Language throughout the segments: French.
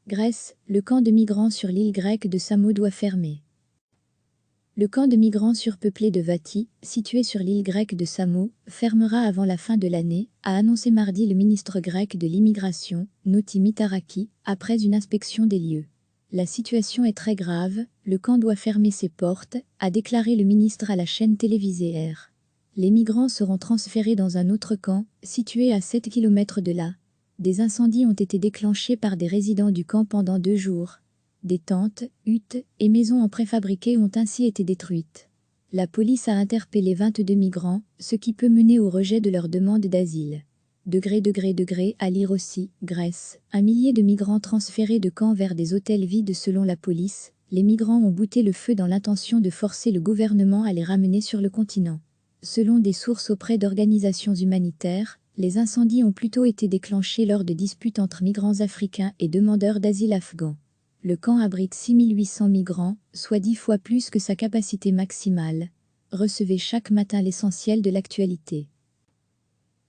Grèce, le camp de migrants sur l'île grecque de Samos doit fermer. Le camp de migrants surpeuplé de Vati, situé sur l'île grecque de Samos, fermera avant la fin de l'année, a annoncé mardi le ministre grec de l'immigration, Noti Mitaraki, après une inspection des lieux. La situation est très grave, le camp doit fermer ses portes, a déclaré le ministre à la chaîne télévisée R. Les migrants seront transférés dans un autre camp, situé à 7 km de là. Des incendies ont été déclenchés par des résidents du camp pendant 2 jours. Des tentes, huttes et maisons en préfabriqué ont ainsi été détruites. La police a interpellé 22 migrants, ce qui peut mener au rejet de leur demande d'asile. À lire aussi, Grèce. Un millier de migrants transférés de camps vers des hôtels vides selon la police. Les migrants ont bouté le feu dans l'intention de forcer le gouvernement à les ramener sur le continent. Selon des sources auprès d'organisations humanitaires, les incendies ont plutôt été déclenchés lors de disputes entre migrants africains et demandeurs d'asile afghans. Le camp abrite 6800 migrants, soit 10 fois plus que sa capacité maximale. Recevez chaque matin l'essentiel de l'actualité.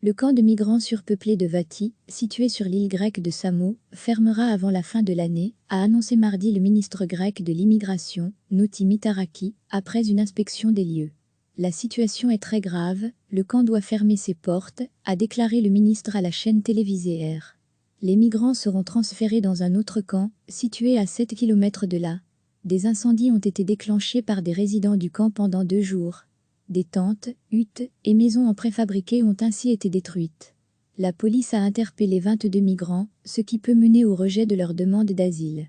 Le camp de migrants surpeuplé de Vati, situé sur l'île grecque de Samos, fermera avant la fin de l'année, a annoncé mardi le ministre grec de l'immigration, Noti Mitaraki, après une inspection des lieux. La situation est très grave, le camp doit fermer ses portes, a déclaré le ministre à la chaîne télévisée R. Les migrants seront transférés dans un autre camp, situé à 7 km de là. Des incendies ont été déclenchés par des résidents du camp pendant 2 jours. Des tentes, huttes et maisons en préfabriqué ont ainsi été détruites. La police a interpellé 22 migrants, ce qui peut mener au rejet de leur demande d'asile.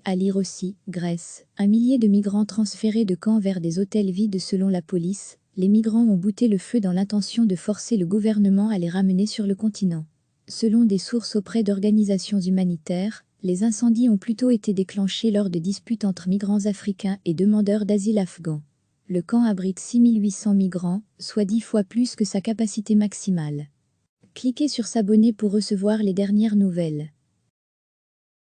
À lire aussi, Grèce. Un millier de migrants transférés de camps vers des hôtels vides selon la police. Les migrants ont bouté le feu dans l'intention de forcer le gouvernement à les ramener sur le continent. Selon des sources auprès d'organisations humanitaires, les incendies ont plutôt été déclenchés lors de disputes entre migrants africains et demandeurs d'asile afghans. Le camp abrite 6800 migrants, soit 10 fois plus que sa capacité maximale. Cliquez sur s'abonner pour recevoir les dernières nouvelles.